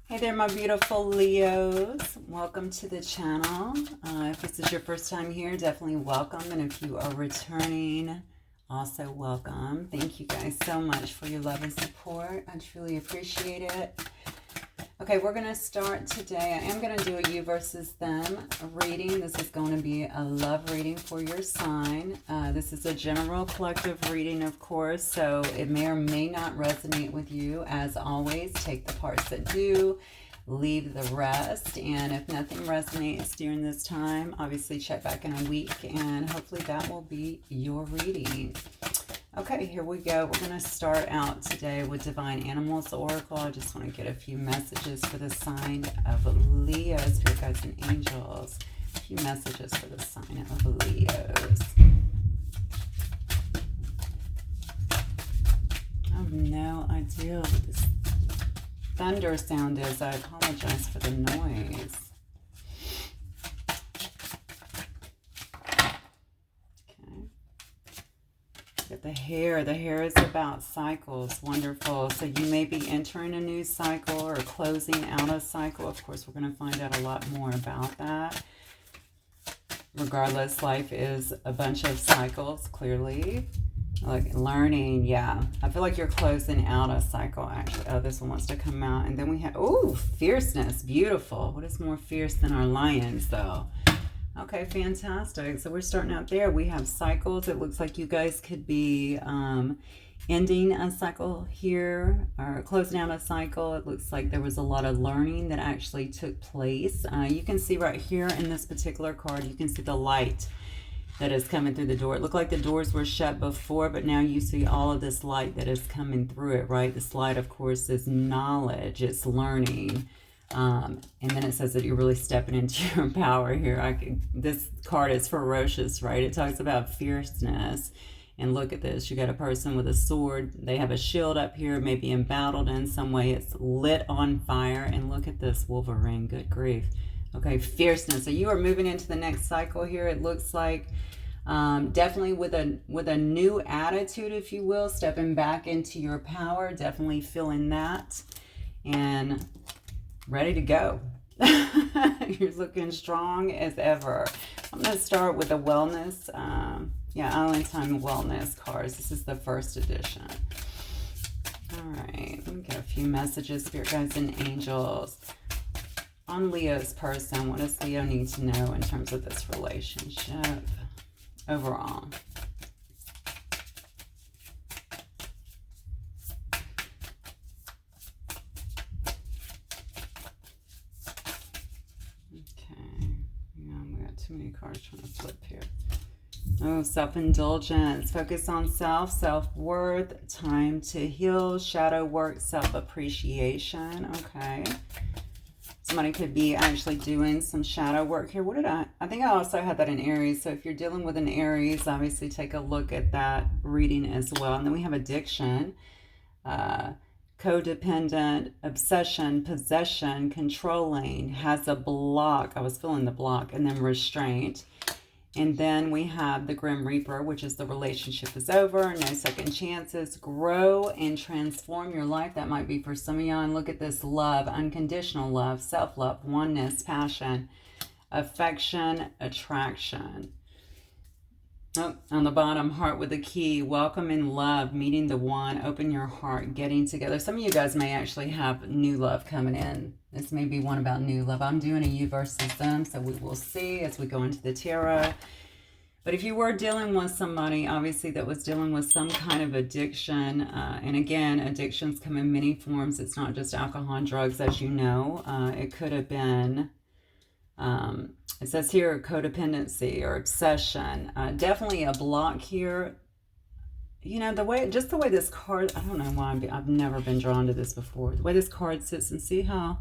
Hey there, my beautiful Leos. Welcome to the channel. If this is your first time here, definitely welcome. And if you are returning, also welcome. Thank you guys so much for your love and support. I truly appreciate it. Okay, we're going to start today. I am going to do a you versus them reading. This is going to be a love reading for your sign. This is a general collective reading, of course, so it may or may not resonate with you. As always, take the parts that do, leave the rest. And if nothing resonates during this time, obviously check back in a week and hopefully that will be your reading. Okay, here we go. We're going to start out today with Divine Animals Oracle. I just want to get a few messages for the sign of Leo, Spirit Guides and Angels. A few messages for the sign of Leos. I have no idea what this thunder sound is. I apologize for the noise. The hair is about cycles. Wonderful. So you may be entering a new cycle or closing out a cycle. Of course, we're going to find out a lot more about that. Regardless, life is a bunch of cycles, clearly. Like learning, yeah. I feel like you're closing out a cycle, actually. Oh, this one wants to come out. And then we have, oh, fierceness. Beautiful. What is more fierce than our lions, though? Okay, fantastic. So we're starting out there. We have cycles. It looks like you guys could be ending a cycle here or closing out a cycle. It looks like there was a lot of learning that actually took place. You can see right here in this particular card, you can see the light that is coming through the door. It looked like the doors were shut before, but now you see all of this light that is coming through it, right? This light, of course, is knowledge. It's learning. And then it says that you're really stepping into your power here. This card is ferocious, right? It talks about fierceness. And look at this. You got a person with a sword. They have a shield up here, maybe embattled in some way. It's lit on fire. And look at this Wolverine. Good grief. Okay, fierceness. So you are moving into the next cycle here. It looks like definitely with a new attitude, if you will, stepping back into your power. Definitely feeling that. And ready to go. You're looking strong as ever. I'm going to start with the wellness. Island Time Wellness cards. This is the first edition. All right. Let me get a few messages, Spirit Guides and Angels. On Leo's person, what does Leo need to know in terms of this relationship overall? Too many cards trying to flip here. Oh, self-indulgence. Focus on self, self-worth, time to heal, shadow work, self-appreciation. Okay. Somebody could be actually doing some shadow work here. What did I think I also had that in Aries. So if you're dealing with an Aries, obviously take a look at that reading as well. And then we have addiction. Codependent, obsession, possession, controlling, has a block. I was feeling the block. And then restraint. And then we have the Grim Reaper, which is the relationship is over. No second chances. Grow and transform your life. That might be for some of y'all. And look at this love, unconditional love, self-love, oneness, passion, affection, attraction. Oh, on the bottom, heart with a key, welcome in love, meeting the one, open your heart, getting together. Some of you guys may actually have new love coming in. This may be one about new love. I'm doing a you versus them, so we will see as we go into the tarot. But if you were dealing with somebody, obviously, that was dealing with some kind of addiction, and again, addictions come in many forms. It's not just alcohol and drugs, as you know. It could have been... it says here codependency or obsession. Definitely a block here. You know, the way this card, I don't know why I've never been drawn to this before. The way this card sits, and see how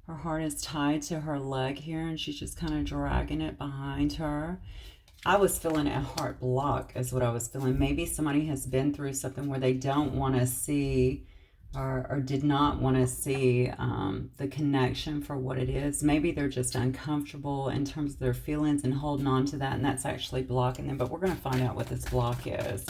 her heart is tied to her leg here and she's just kind of dragging it behind her. I was feeling a heart block is what I was feeling. Maybe somebody has been through something where they don't want to see or did not want to see the connection for what it is. Maybe they're just uncomfortable in terms of their feelings and holding on to that, and that's actually blocking them. But we're going to find out what this block is.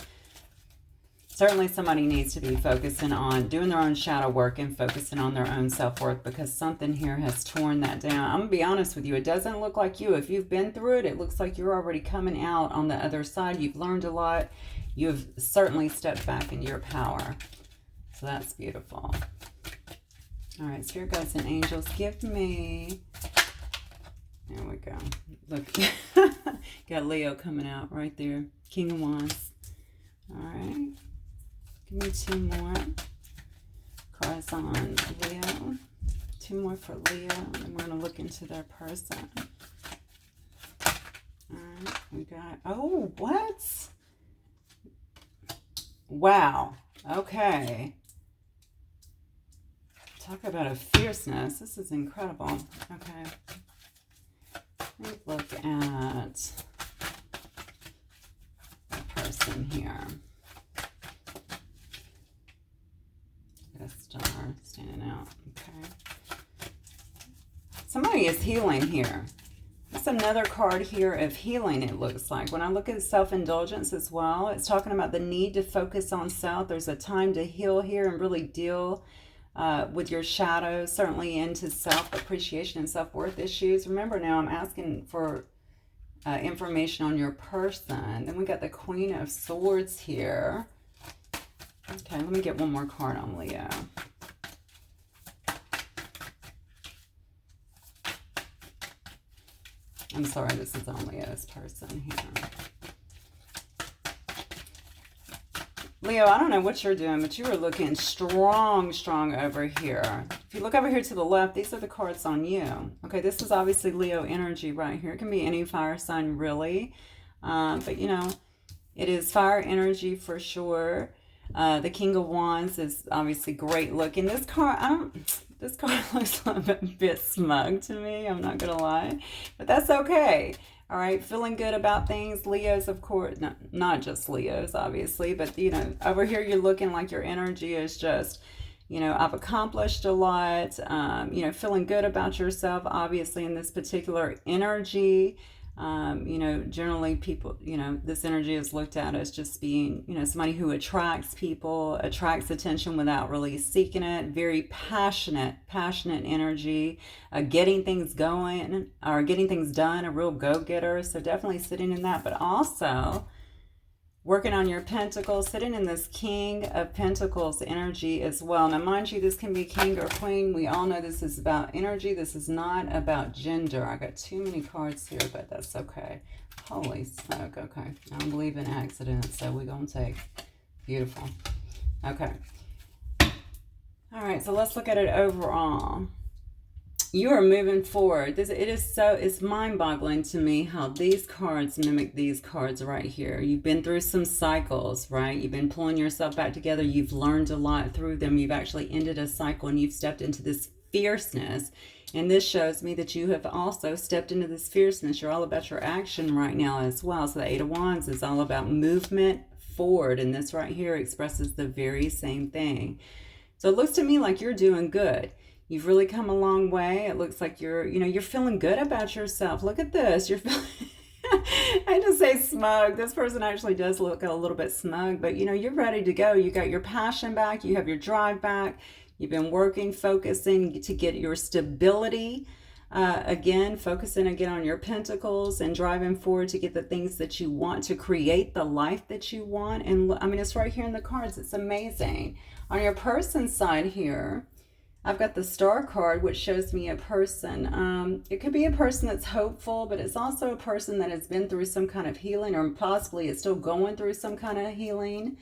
certainly somebody needs to be focusing on doing their own shadow work and focusing on their own self-worth, because something here has torn that down. I'm gonna be honest with you, it doesn't look like you. If you've been through it, it looks like you're already coming out on the other side. You've learned a lot. You've certainly stepped back into your power. So that's beautiful. All right, spirit guides and angels, give me, there we go. Look, got Leo coming out right there. King of Wands. All right. Give me 2 more cards on Leo. 2 more for Leo. And we're going to look into their person. All right. We got, oh, what? Wow. Okay. Talk about a fierceness. This is incredible. Okay. Let's look at the person here. A star standing out. Okay. Somebody is healing here. That's another card here of healing, it looks like. When I look at self-indulgence as well, it's talking about the need to focus on self. There's a time to heal here and really deal with your shadows, certainly into self-appreciation and self-worth issues. Remember now, I'm asking for information on your person. Then we got the Queen of Swords here. Okay, let me get one more card on Leo. I'm sorry, this is on Leo's person here. Leo, I don't know what you're doing, but you are looking strong, strong over here. If you look over here to the left, these are the cards on you. Okay, this is obviously Leo energy right here. It can be any fire sign, really. But, you know, it is fire energy for sure. The King of Wands is obviously great looking. This card, this card looks a bit smug to me. I'm not going to lie. But that's okay. All right, feeling good about things. Leos, of course, not just Leos, obviously, but, you know, over here you're looking like your energy is just, you know, I've accomplished a lot, you know, feeling good about yourself, obviously, in this particular energy. You know, generally people, you know, this energy is looked at as just being, you know, somebody who attracts people, attracts attention without really seeking it. Very passionate energy, getting things going or getting things done, a real go-getter. So definitely sitting in that, but also working on your pentacles, sitting in this King of Pentacles energy as well. Now, mind you, this can be king or queen. We all know this is about energy. This is not about gender. I got too many cards here, but that's okay. Holy smoke. Okay. I don't believe in accidents, so we're going to take. Beautiful. Okay. All right, so let's look at it overall. You are moving forward. It's mind-boggling to me how these cards mimic these cards right here. You've been through some cycles, right? You've been pulling yourself back together. You've learned a lot through them. You've actually ended a cycle and you've stepped into this fierceness. And this shows me that you have also stepped into this fierceness. You're all about your action right now as well. So the Eight of Wands is all about movement forward. And this right here expresses the very same thing. So it looks to me like you're doing good. You've really come a long way. It looks like you're feeling good about yourself. Look at this. You're feeling, I just say smug. This person actually does look a little bit smug, but, you know, you're ready to go. You got your passion back. You have your drive back. You've been working, focusing to get your stability. Again, focusing again on your pentacles and driving forward to get the things that you want, to create the life that you want. And I mean, it's right here in the cards. It's amazing. On your person side here, I've got the Star card, which shows me a person. It could be a person that's hopeful, but it's also a person that has been through some kind of healing, or possibly is still going through some kind of healing.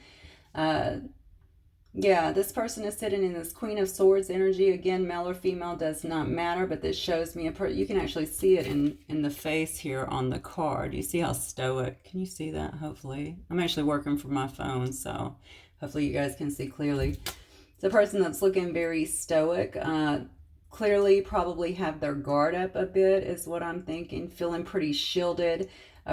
Yeah, this person is sitting in this Queen of Swords energy. Again, male or female does not matter, but this shows me you can actually see it in the face here on the card. You see how stoic? Can you see that? Hopefully. I'm actually working from my phone, so hopefully you guys can see clearly. It's a person that's looking very stoic, clearly probably have their guard up a bit is what I'm thinking, feeling pretty shielded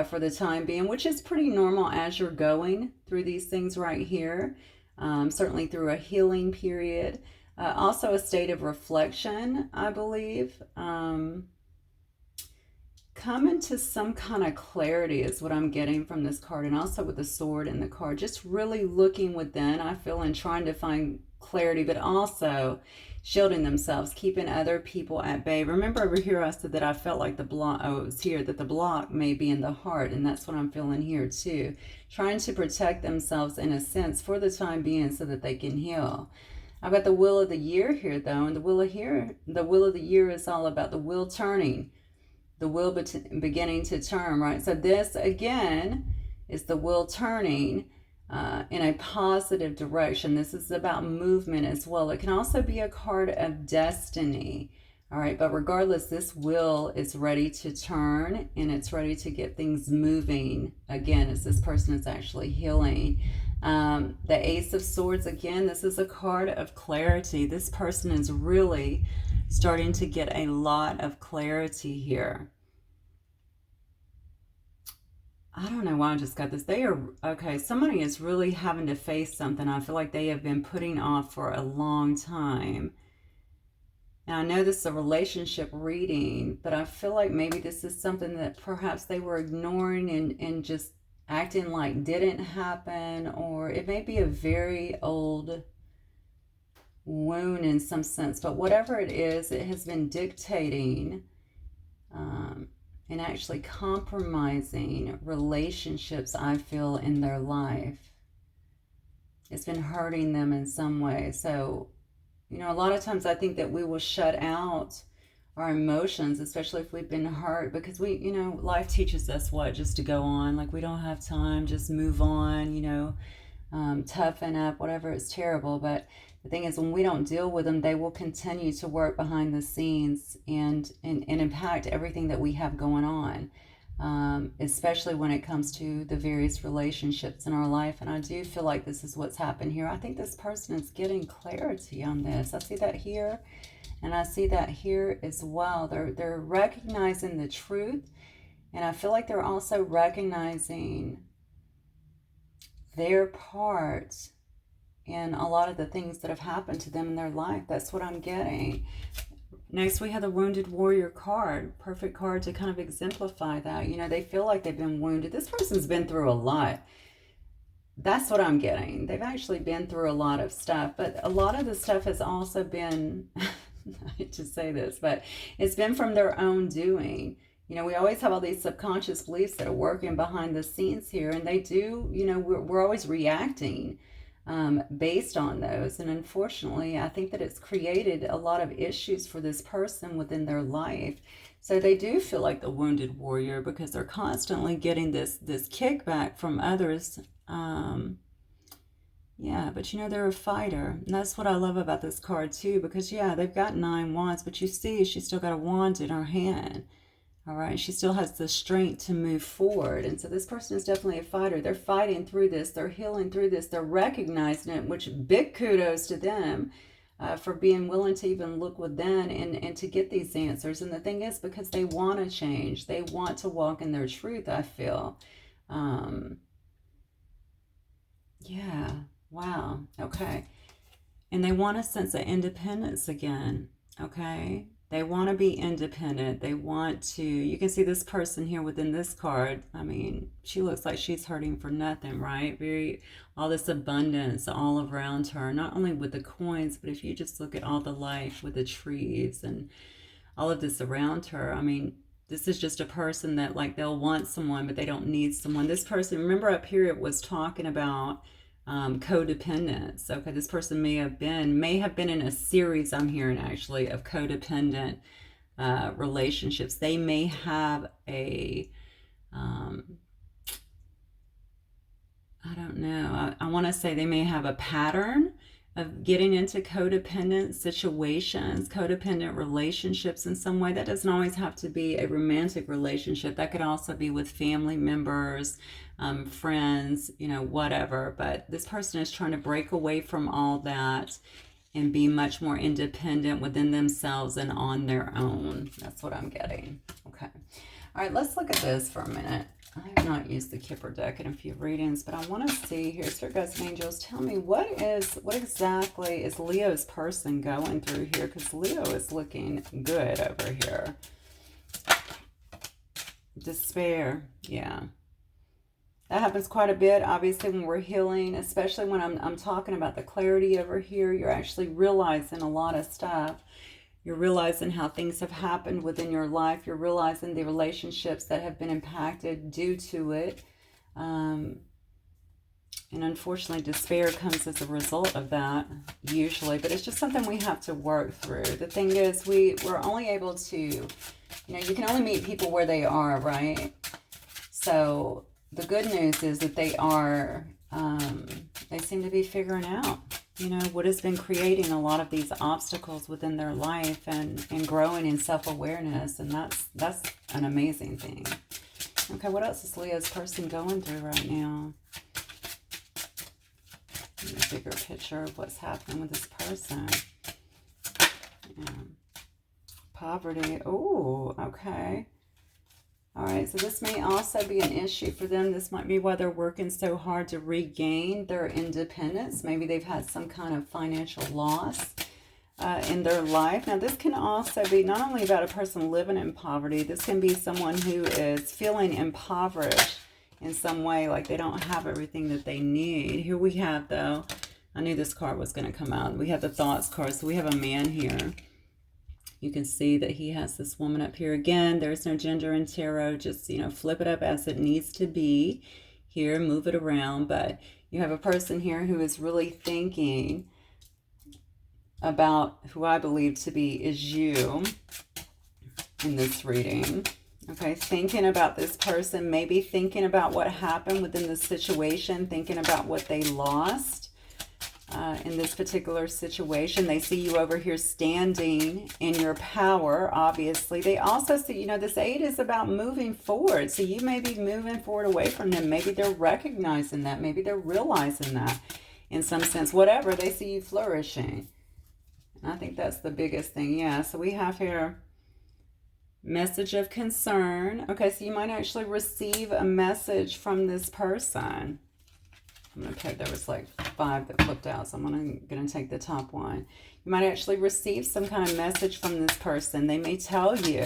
for the time being, which is pretty normal as you're going through these things right here, certainly through a healing period. Also a state of reflection, I believe. come into some kind of clarity is what I'm getting from this card. And also with the sword in the card, just really looking within, I feel, and trying to find clarity, but also shielding themselves, keeping other people at bay. Remember over here I said that I felt like the block, oh, it was here, that the block may be in the heart, and that's what I'm feeling here too. Trying to protect themselves in a sense for the time being so that they can heal. I've got the wheel of the year here though, and the wheel of the year is all about the wheel turning, the wheel beginning to turn, right? So this again is the wheel turning in a positive direction. This is about movement as well. It can also be a card of destiny. All right, but regardless, this wheel is ready to turn and it's ready to get things moving again as this person is actually healing. The Ace of Swords, again, this is a card of clarity. This person is really starting to get a lot of clarity here. I don't know why I just got this. They are, okay, somebody is really having to face something I feel like they have been putting off for a long time. And I know this is a relationship reading, but I feel like maybe this is something that perhaps they were ignoring and just acting like didn't happen, or it may be a very old wound in some sense, but whatever it is, it has been dictating and actually compromising relationships, I feel, in their life. It's been hurting them in some way. So, you know, a lot of times I think that we will shut out our emotions, especially if we've been hurt, because we, you know, life teaches us what, just to go on, like we don't have time, just move on, you know, toughen up, whatever. It's terrible. But the thing is, when we don't deal with them, they will continue to work behind the scenes and impact everything that we have going on, especially when it comes to the various relationships in our life. And I do feel like this is what's happened here. I think this person is getting clarity on this. I see that here, and I see that here as well. They're recognizing the truth, and I feel like they're also recognizing their part in a lot of the things that have happened to them in their life. That's what I'm getting. Next, we have the Wounded Warrior card. Perfect card to kind of exemplify that. You know, they feel like they've been wounded. This person's been through a lot. That's what I'm getting. They've actually been through a lot of stuff, but a lot of the stuff has also been, I hate to say this, but it's been from their own doing. You know, we always have all these subconscious beliefs that are working behind the scenes here, and they do, you know, we're always reacting based on those. And unfortunately, I think that it's created a lot of issues for this person within their life. So they do feel like the wounded warrior because they're constantly getting this kickback from others. Yeah, but you know, they're a fighter. And that's what I love about this card too, because yeah, they've got 9 wands, but you see she's still got a wand in her hand. All right, she still has the strength to move forward. And so this person is definitely a fighter. They're fighting through this. They're healing through this. They're recognizing it, which big kudos to them for being willing to even look within and to get these answers. And the thing is, because they want to change. They want to walk in their truth, I feel. Yeah, wow, okay. And they want a sense of independence again, okay? They want to be independent. They want to, you can see this person here within this card. I mean, she looks like she's hurting for nothing, right? All this abundance all around her, not only with the coins, but if you just look at all the life with the trees and all of this around her. I mean, this is just a person that like they'll want someone, but they don't need someone. This person, remember up here, it was talking about codependence. Okay, this person may have been in a series, I'm hearing actually, of codependent relationships. They may have a I don't know, I want to say they may have a pattern of getting into codependent situations, codependent relationships in some way. That doesn't always have to be a romantic relationship. That could also be with family members, friends, you know, whatever. But this person is trying to break away from all that and be much more independent within themselves and on their own. That's what I'm getting. Okay. All right, let's look at this for a minute. I have not used the Kipper deck in a few readings, but I want to see here. Spirit guides and angels, tell me what exactly is Leo's person going through here? Because Leo is looking good over here. Despair. Yeah. That happens quite a bit, obviously, when we're healing, especially when I'm talking about the clarity over here. You're actually realizing a lot of stuff. You're realizing how things have happened within your life. You're realizing the relationships that have been impacted due to it. And unfortunately, despair comes as a result of that, usually. But it's just something we have to work through. The thing is, we're only able to, you can only meet people where they are, right? So the good news is that they seem to be figuring out, what has been creating a lot of these obstacles within their life and growing in self-awareness. And that's an amazing thing. Okay, what else is Leo's person going through right now? A bigger picture of what's happening with this person. Yeah. Poverty. Oh, okay. All right, so this may also be an issue for them. This might be why they're working so hard to regain their independence. Maybe they've had some kind of financial loss in their life. Now, this can also be not only about a person living in poverty. This can be someone who is feeling impoverished in some way, like they don't have everything that they need. Here we have, though, I knew this card was going to come out. We have the thoughts card. So we have a man here. You can see that he has this woman up here. Again, there's no gender in tarot. Just, flip it up as it needs to be. Here, move it around. But you have a person here who is really thinking about who I believe to be is you in this reading. Okay, thinking about this person, maybe thinking about what happened within the situation, thinking about what they lost. In this particular situation, they see you over here standing in your power, obviously. They also see, this 8 is about moving forward. So you may be moving forward away from them. Maybe they're recognizing that. Maybe they're realizing that in some sense. Whatever, they see you flourishing. And I think that's the biggest thing. Yeah, so we have here message of concern. Okay, so you might actually receive a message from this person. I'm going to pick, there was like 5 that flipped out, so I'm going to take the top one. You might actually receive some kind of message from this person. They may tell you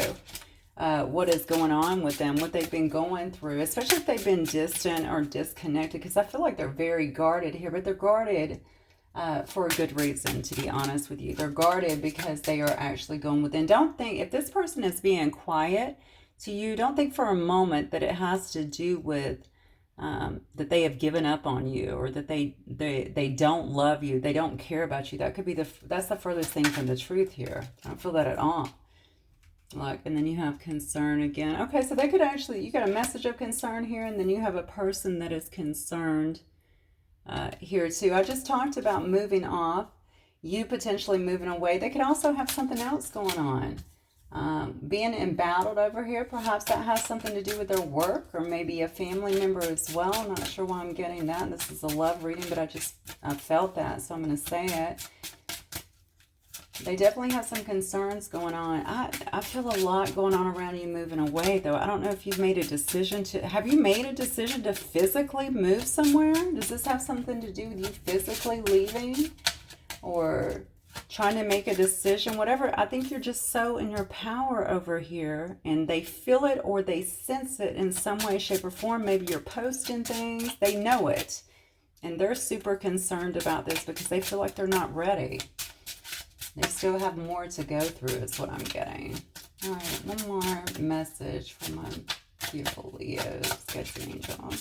what is going on with them, what they've been going through, especially if they've been distant or disconnected, because I feel like they're very guarded here, but they're guarded for a good reason, to be honest with you. They're guarded because they are actually going within. Don't think, if this person is being quiet to you, don't think for a moment that it has to do with that they have given up on you, or that they don't love you, they don't care about you. That could be that's the furthest thing from the truth here. I don't feel that at all. Look, and then you have concern again. Okay, so they could actually, you got a message of concern here, and then you have a person that is concerned here too. I just talked about moving off, you potentially moving away. They could also have something else going on. Being embattled over here, perhaps that has something to do with their work, or maybe a family member as well. I'm not sure why I'm getting that. This is a love reading, but I felt that, so I'm going to say it. They definitely have some concerns going on. I feel a lot going on around you moving away, though. I don't know if you've made a decision to... Have you made a decision to physically move somewhere? Does this have something to do with you physically leaving? Or trying to make a decision? Whatever. I think you're just so in your power over here, and they feel it or they sense it in some way, shape, or form. Maybe you're posting things. They know it. And they're super concerned about this because they feel like they're not ready. They still have more to go through is what I'm getting. All right, one more message from my beautiful Leos, sketchy angel,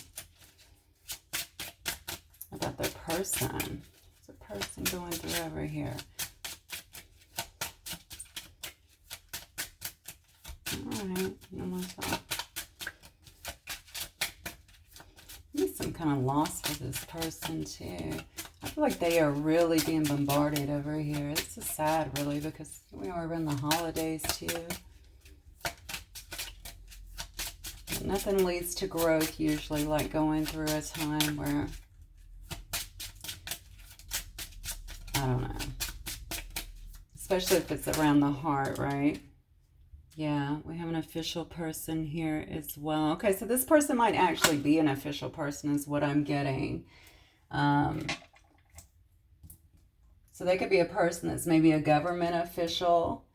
about their person. What's a person going through over here? All right, one more thought. Maybe some kind of loss for this person too. I feel like they are really being bombarded over here. It's so sad, really, because we are in the holidays, too. Nothing leads to growth, usually, like going through a time where, I don't know. Especially if it's around the heart, right? Yeah, we have an official person here as well. Okay, so this person might actually be an official person is what I'm getting. So they could be a person that's maybe a government official.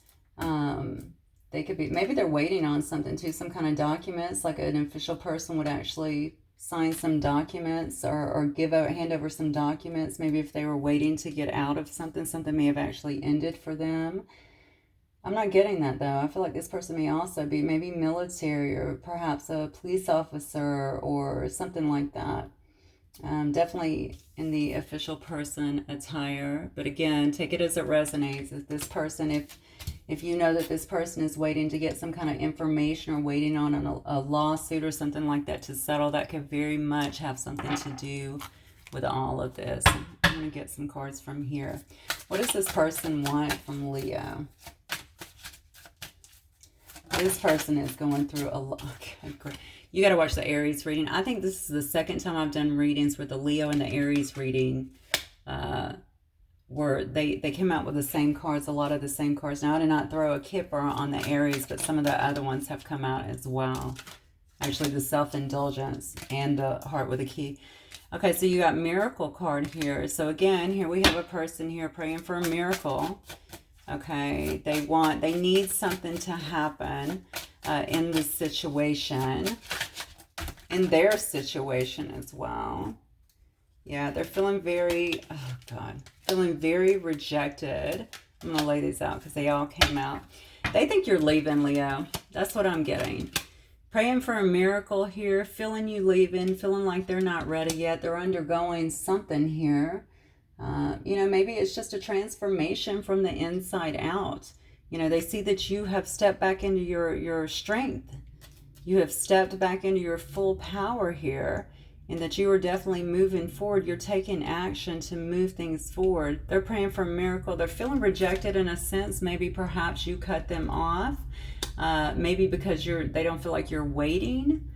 they could be, maybe they're waiting on something too, some kind of documents, like an official person would actually sign some documents or hand over some documents. Maybe if they were waiting to get out of something, something may have actually ended for them. I'm not getting that though. I feel like this person may also be maybe military or perhaps a police officer or something like that. Definitely in the official person attire. But again, take it as it resonates. If this person, if you know that this person is waiting to get some kind of information or waiting on a lawsuit or something like that to settle, that could very much have something to do with all of this. I'm going to get some cards from here. What does this person want from Leo? This person is going through a lot. Okay, great. You got to watch the Aries reading. I think this is the second time I've done readings with the Leo and the Aries reading. Where they came out with the same cards, a lot of the same cards. Now, I did not throw a kipper on the Aries, but some of the other ones have come out as well. Actually, the self-indulgence and the heart with a key. Okay, so you got miracle card here. So again, here we have a person here praying for a miracle. Okay, they need something to happen in this situation, in their situation as well. Yeah, they're feeling very, oh God, feeling very rejected. I'm going to lay these out because they all came out. They think you're leaving, Leo. That's what I'm getting. Praying for a miracle here, feeling you leaving, feeling like they're not ready yet. They're undergoing something here. You know, maybe it's just a transformation from the inside out. You know, they see that you have stepped back into your strength. You have stepped back into your full power here, and that you are definitely moving forward. You're taking action to move things forward. They're praying for a miracle. They're feeling rejected in a sense. Maybe perhaps you cut them off. Maybe because they don't feel like you're waiting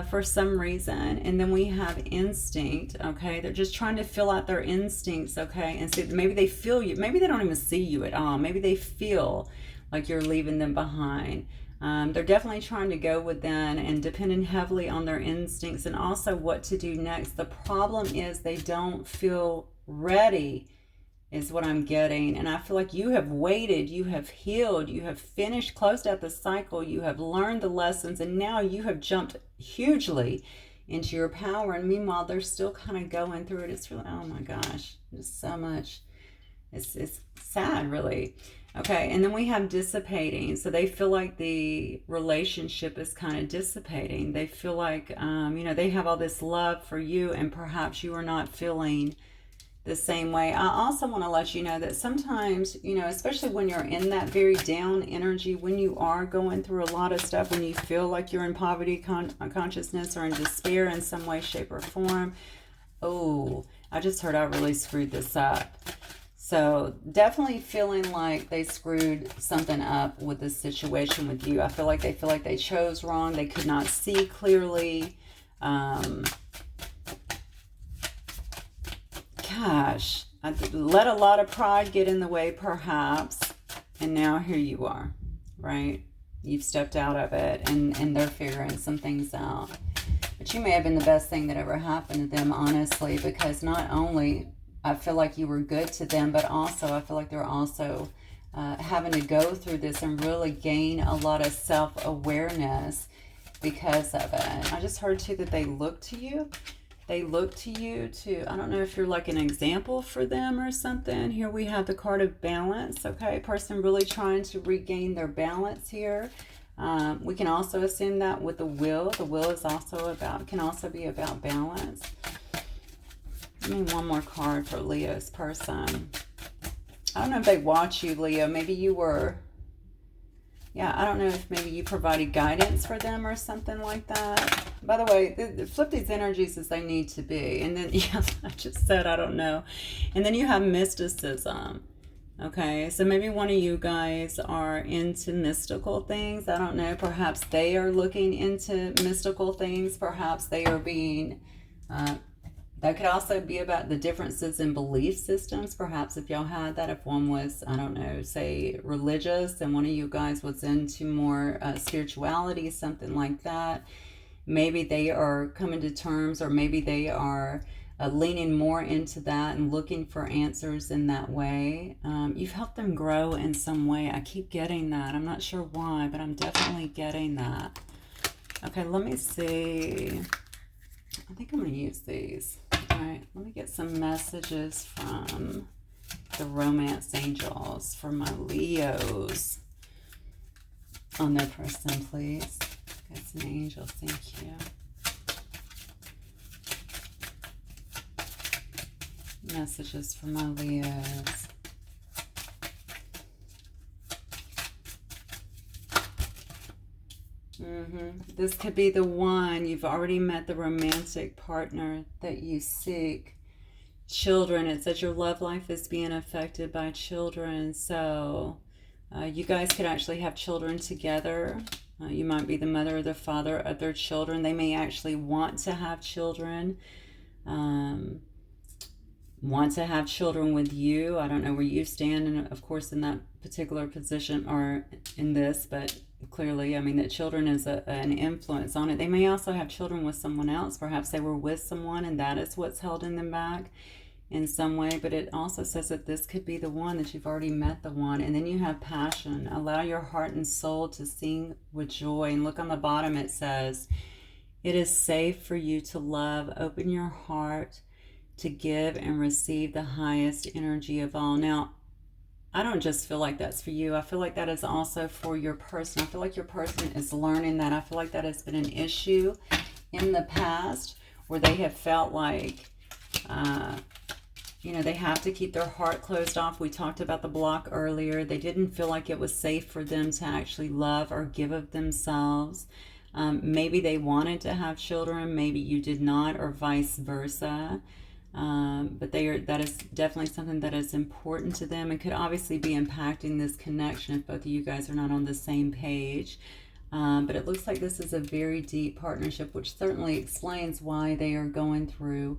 for some reason. And then we have instinct, okay? They're just trying to fill out their instincts, okay? And so maybe they feel you. Maybe they don't even see you at all. Maybe they feel like you're leaving them behind. They're definitely trying to go within and depending heavily on their instincts and also what to do next. The problem is they don't feel ready is what I'm getting. And I feel like you have waited, you have healed, you have finished, closed out the cycle, you have learned the lessons, and now you have jumped hugely into your power. And meanwhile, they're still kind of going through it. It's really, oh my gosh, there's so much. It's sad, really. Okay, and then we have dissipating. So they feel like the relationship is kind of dissipating. They feel like, you know, they have all this love for you and perhaps you are not feeling the same way. I also want to let you know that sometimes, you know, especially when you're in that very down energy, when you are going through a lot of stuff, when you feel like you're in poverty consciousness or in despair in some way, shape, or form. Oh, I just heard I really screwed this up. So definitely feeling like they screwed something up with this situation with you. I feel like they chose wrong. They could not see clearly. Gosh, I let a lot of pride get in the way perhaps. And now here you are, right? You've stepped out of it and they're figuring some things out. But you may have been the best thing that ever happened to them, honestly, because not only I feel like you were good to them, but also I feel like they're also having to go through this and really gain a lot of self-awareness because of it. I just heard too that they look to you. They look to you to, I don't know if you're like an example for them or something. Here we have the card of balance, okay? Person really trying to regain their balance here. We can also assume that with the will. The will is also can also be about balance. Give me one more card for Leo's person. I don't know if they watch you, Leo. Maybe you were, yeah, I don't know if maybe you provided guidance for them or something like that. By the way, flip these energies as they need to be. And then, yeah, I just said, I don't know. And then you have mysticism. Okay, so maybe one of you guys are into mystical things. I don't know. Perhaps they are looking into mystical things. Perhaps they are being... that could also be about the differences in belief systems. Perhaps if y'all had that, if one was, I don't know, say religious and one of you guys was into more spirituality, something like that. Maybe they are coming to terms, or maybe they are leaning more into that and looking for answers in that way. You've helped them grow in some way. I keep getting that. I'm not sure why, but I'm definitely getting that. Okay, let me see. I think I'm going to use these. All right, let me get some messages from the romance angels for my Leos on their person, please. Got some angels, thank you. Messages for my Leos. This could be the one. You've already met the romantic partner that you seek. Children, it says your love life is being affected by children. So you guys could actually have children together. You might be the mother or the father of their children. They may actually want to have children. Want to have children with you. I don't know where you stand, and of course in that particular position or in this, but clearly, I mean, that children is an influence on it. They may also have children with someone else. Perhaps they were with someone and that is what's holding them back in some way. But it also says that this could be the one, that you've already met the one. And then you have passion. Allow your heart and soul to sing with joy. And look on the bottom, it says, it is safe for you to love. Open your heart to give and receive the highest energy of all. Now, I don't just feel like that's for you. I feel like that is also for your person. I feel like your person is learning that. I feel like that has been an issue in the past where they have felt like, you know, they have to keep their heart closed off. We talked about the block earlier. They didn't feel like it was safe for them to actually love or give of themselves. Maybe they wanted to have children. Maybe you did not, or vice versa. But that is definitely something that is important to them and could obviously be impacting this connection if both of you guys are not on the same page. But it looks like this is a very deep partnership, which certainly explains why they are going through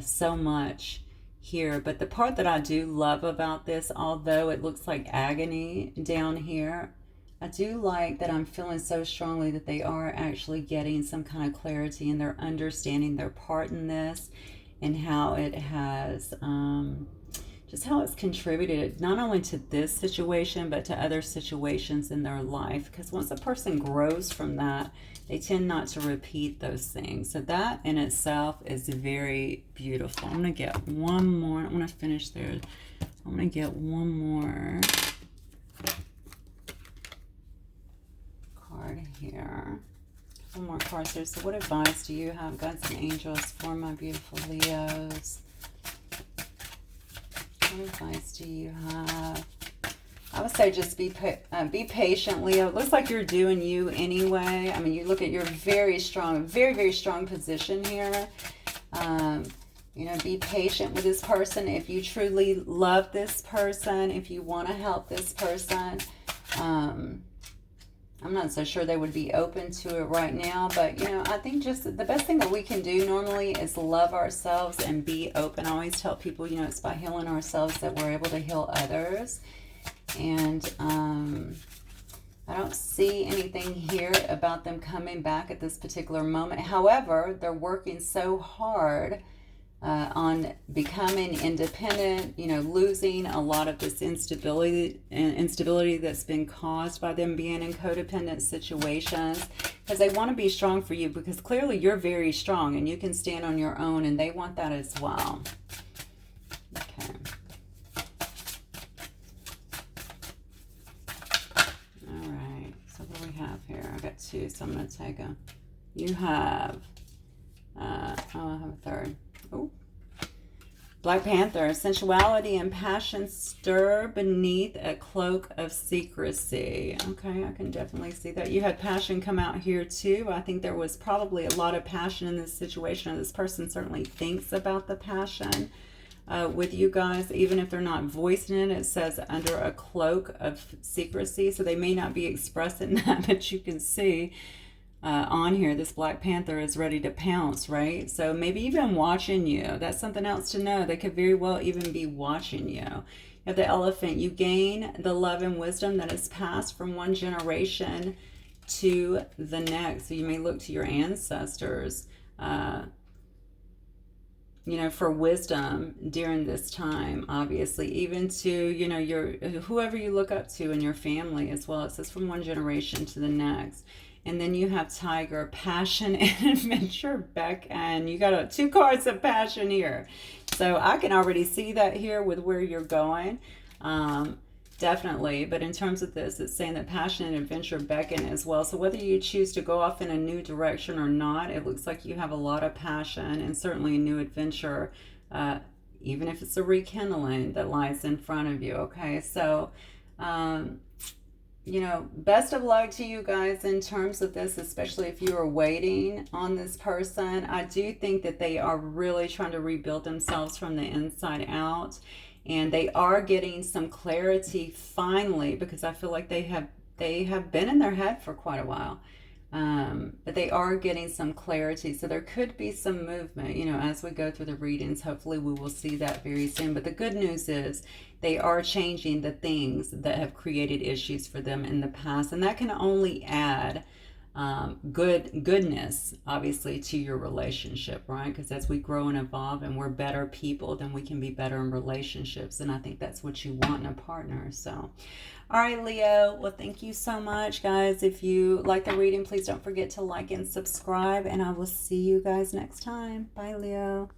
so much here. But the part that I do love about this, although it looks like agony down here, I do like that I'm feeling so strongly that they are actually getting some kind of clarity and they're understanding their part in this, and how it has, just how it's contributed not only to this situation, but to other situations in their life. Because once a person grows from that, they tend not to repeat those things. So that in itself is very beautiful. I'm going to get one more. I'm going to finish there. I'm going to get one more card here. One more card here. So what advice do you have, guides and angels, for my beautiful Leos? What advice do you have? I would say just be patient, Leo. It looks like you're doing you anyway. I mean, you look at your very strong, very, very strong position here. You know, be patient with this person. If you truly love this person, if you want to help this person, I'm not so sure they would be open to it right now, but, you know, I think just the best thing that we can do normally is love ourselves and be open. I always tell people, you know, it's by healing ourselves that we're able to heal others. And I don't see anything here about them coming back at this particular moment. However, they're working so hard on becoming independent, you know, losing a lot of this instability that's been caused by them being in codependent situations, because they want to be strong for you, because clearly you're very strong and you can stand on your own, and they want that as well. Okay. All right. So what do we have here? I got two, so I'm going to take them. You have, I have a third. Oh, Black Panther. Sensuality and passion stir beneath a cloak of secrecy. Okay, I can definitely see that. You had passion come out here too. I think there was probably a lot of passion in this situation. This person certainly thinks about the passion with you guys, even if they're not voicing it. It says under a cloak of secrecy, so they may not be expressing that, but you can see on here, this Black Panther is ready to pounce, right? So maybe even watching you. That's something else to know. They could very well even be watching you. You have the Elephant. You gain the love and wisdom that is passed from one generation to the next. So you may look to your ancestors you know, for wisdom during this time, obviously, even to, you know, your whoever you look up to in your family as well. It says from one generation to the next. And then you have Tiger, passion and adventure, Beck, and you got two cards of passion here. So I can already see that here with where you're going. Definitely. But in terms of this, it's saying that passion and adventure beckon as well. So whether you choose to go off in a new direction or not, it looks like you have a lot of passion and certainly a new adventure, even if it's a rekindling that lies in front of you. Okay. So, you know, best of luck to you guys in terms of this, especially if you are waiting on this person. I do think that they are really trying to rebuild themselves from the inside out. And they are getting some clarity finally, because I feel like they have been in their head for quite a while. But they are getting some clarity. So there could be some movement, you know, as we go through the readings. Hopefully we will see that very soon. But the good news is they are changing the things that have created issues for them in the past. And that can only add goodness, obviously, to your relationship, right? Because as we grow and evolve and we're better people, then we can be better in relationships. And I think that's what you want in a partner. So, all right, Leo. Well, thank you so much, guys. If you like the reading, please don't forget to like and subscribe. And I will see you guys next time. Bye, Leo.